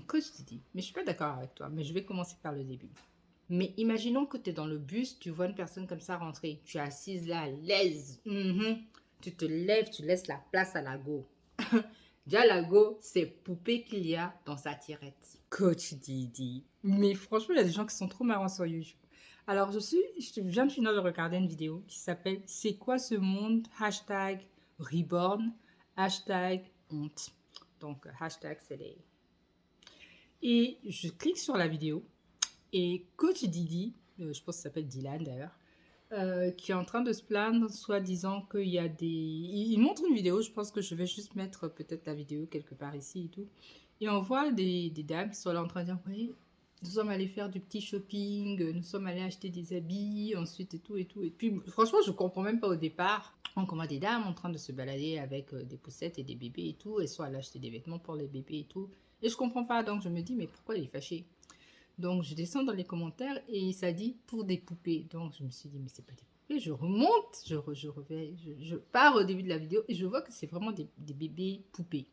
Coach Didi, mais je suis pas d'accord avec toi, mais je vais commencer par le début. Mais imaginons que tu es dans le bus, tu vois une personne comme ça rentrer. Tu es assise là, à l'aise. Tu te lèves, tu laisses la place à la go. Déjà, la go, c'est poupée qu'il y a dans sa tirette. Coach Didi. Mais franchement, il y a des gens qui sont trop marrants sur YouTube. Alors, je viens de finir de regarder une vidéo qui s'appelle C'est quoi ce monde? Hashtag Reborn, hashtag honte. Donc, hashtag, c'est les... Et je clique sur la vidéo et Coach Didi, je pense qu'il s'appelle Dylan d'ailleurs, qui est en train de se plaindre, soit disant qu'il y a des... Il montre une vidéo, je pense que je vais juste mettre peut-être la vidéo quelque part ici et tout. Et on voit des dames qui sont là en train de dire, oui, nous sommes allés faire du petit shopping, nous sommes allés acheter des habits, ensuite et tout et tout. Et puis franchement, je comprends même pas au départ. Donc on voit des dames en train de se balader avec des poussettes et des bébés et tout, et soit aller acheter des vêtements pour les bébés et tout. Et je comprends pas, donc je me dis, mais pourquoi il est fâché? Donc je descends dans les commentaires et ça dit pour des poupées. Donc je me suis dit, mais c'est pas des poupées. Je remonte, je pars au début de la vidéo et je vois que c'est vraiment des bébés poupées.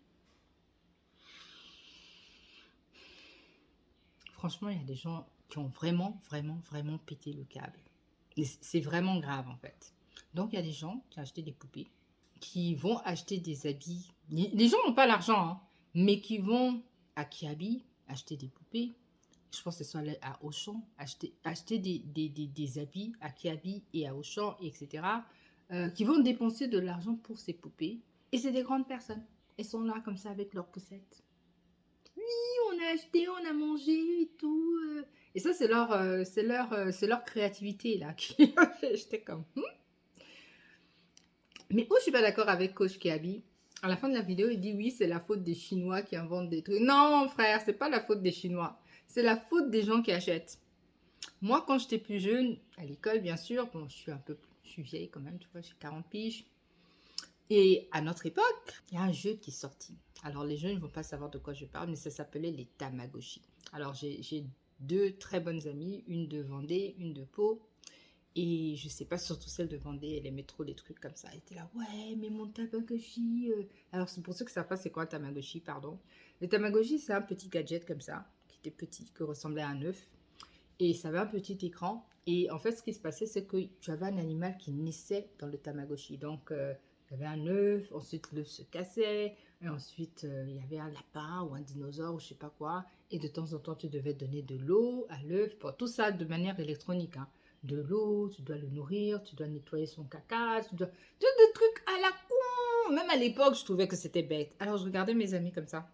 Franchement, il y a des gens qui ont vraiment pété le câble. C'est vraiment grave en fait. Donc il y a des gens qui ont acheté des poupées, qui vont acheter des habits. Les gens n'ont pas l'argent, hein, mais qui vont à Kiabi acheter des poupées. Je pense que ce soit à Auchan, acheter des habits à Kiabi et à Auchan, etc., qui vont dépenser de l'argent pour ces poupées. Et c'est des grandes personnes. Elles sont là comme ça avec leurs poussettes. Oui, on a acheté, on a mangé et tout. Et ça, c'est leur créativité, là. J'étais comme... Mais où je suis pas d'accord avec Coach Kiabi, à la fin de la vidéo, il dit oui, c'est la faute des Chinois qui inventent des trucs. Non, frère, c'est pas la faute des Chinois. C'est la faute des gens qui achètent. Moi, quand j'étais plus jeune, à l'école, bien sûr, bon, je suis vieille quand même, tu vois, j'ai 40 piges. Et à notre époque, il y a un jeu qui est sorti. Alors, les jeunes ne vont pas savoir de quoi je parle, mais ça s'appelait les Tamagotchi. Alors, j'ai deux très bonnes amies, une de Vendée, une de Pau. Et je sais pas, surtout celle de Vendée, elle aimait trop les trucs comme ça. Elle était là, ouais, mais mon Tamagotchi. Alors, c'est pour ceux que ça passe, c'est quoi un Tamagotchi, pardon. Le Tamagotchi, c'est un petit gadget comme ça, qui était petit, qui ressemblait à un œuf. Et ça avait un petit écran. Et en fait, ce qui se passait, c'est que tu avais un animal qui naissait dans le Tamagotchi. Donc, il y avait un œuf, ensuite l'œuf se cassait, et ensuite il y avait un lapin ou un dinosaure ou je sais pas quoi. Et de temps en temps, tu devais donner de l'eau à l'œuf. Bon, tout ça de manière électronique, hein. De l'eau, tu dois le nourrir, tu dois nettoyer son caca, tu dois... Tout des trucs à la con. Même à l'époque, je trouvais que c'était bête. Alors, je regardais mes amis comme ça.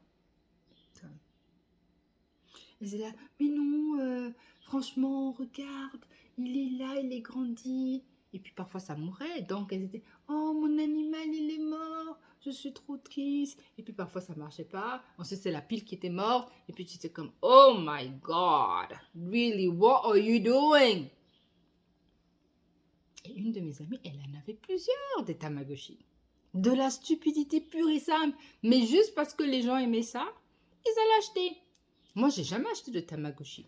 Elles étaient là, mais non, franchement, regarde, il est là, il est grandi. Et puis parfois ça mourait, donc elles étaient, oh mon animal, il est mort, je suis trop triste. Et puis parfois ça marchait pas. Ensuite c'est la pile qui était morte. Et puis tu étais comme, oh my God, really, what are you doing? Et une de mes amies, elle en avait plusieurs des Tamagotchi. De la stupidité pure et simple. Mais juste parce que les gens aimaient ça, ils allaient acheter. Moi, j'ai jamais acheté de Tamagotchi.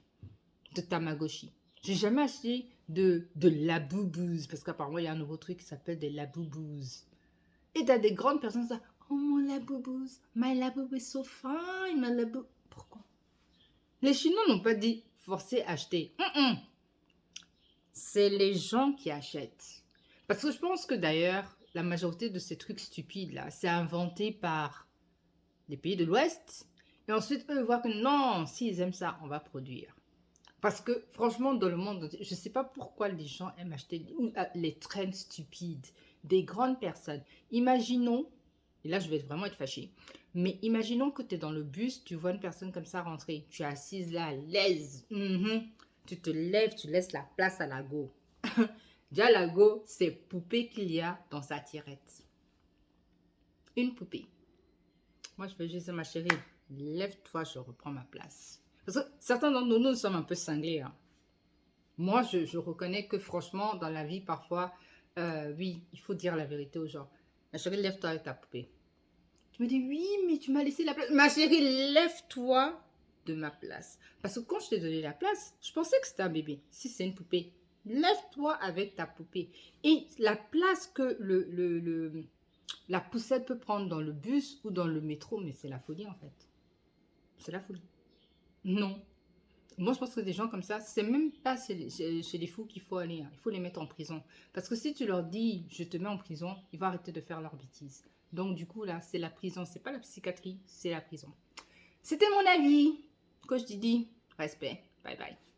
De Tamagotchi. J'ai jamais acheté de laboubouz. Parce qu'apparemment, il y a un nouveau truc qui s'appelle des laboubouz. Et t'as des grandes personnes qui disent, oh mon laboubouz, my laboubou is so fine, my labou. Pourquoi? Les Chinois n'ont pas dit forcer acheter. C'est les gens qui achètent. Parce que je pense que d'ailleurs, la majorité de ces trucs stupides là, c'est inventé par les pays de l'Ouest. Et ensuite, eux voient que non, s'ils aiment ça, on va produire. Parce que franchement, dans le monde, je ne sais pas pourquoi les gens aiment acheter les trends stupides des grandes personnes. Imaginons, et là je vais vraiment être fâchée, mais imaginons que tu es dans le bus, tu vois une personne comme ça rentrer, tu es assise là, à l'aise, tu te lèves, tu laisses la place à la go. Déjà, la go, c'est poupée qu'il y a dans sa tirette. Une poupée. Moi, je vais juste dire, ma chérie, lève-toi, je reprends ma place. Parce que certains d'entre nous, nous sommes un peu cinglés. Hein. Moi, je reconnais que franchement, dans la vie, parfois, oui, il faut dire la vérité aux gens. Ma chérie, lève-toi avec ta poupée. Tu me dis, oui, mais tu m'as laissé la place. Ma chérie, lève-toi de ma place. Parce que quand je t'ai donné la place, je pensais que c'était un bébé. Si c'est une poupée, lève-toi avec ta poupée. Et la place que la poussette peut prendre dans le bus ou dans le métro, mais c'est la folie en fait. C'est la folie. Non. Moi, je pense que des gens comme ça, c'est même pas chez les fous qu'il faut aller, hein. Il faut les mettre en prison. Parce que si tu leur dis, je te mets en prison, ils vont arrêter de faire leurs bêtises. Donc, du coup, là, c'est la prison. C'est pas la psychiatrie, c'est la prison. C'était mon avis. Coach Didi, respect. Bye bye.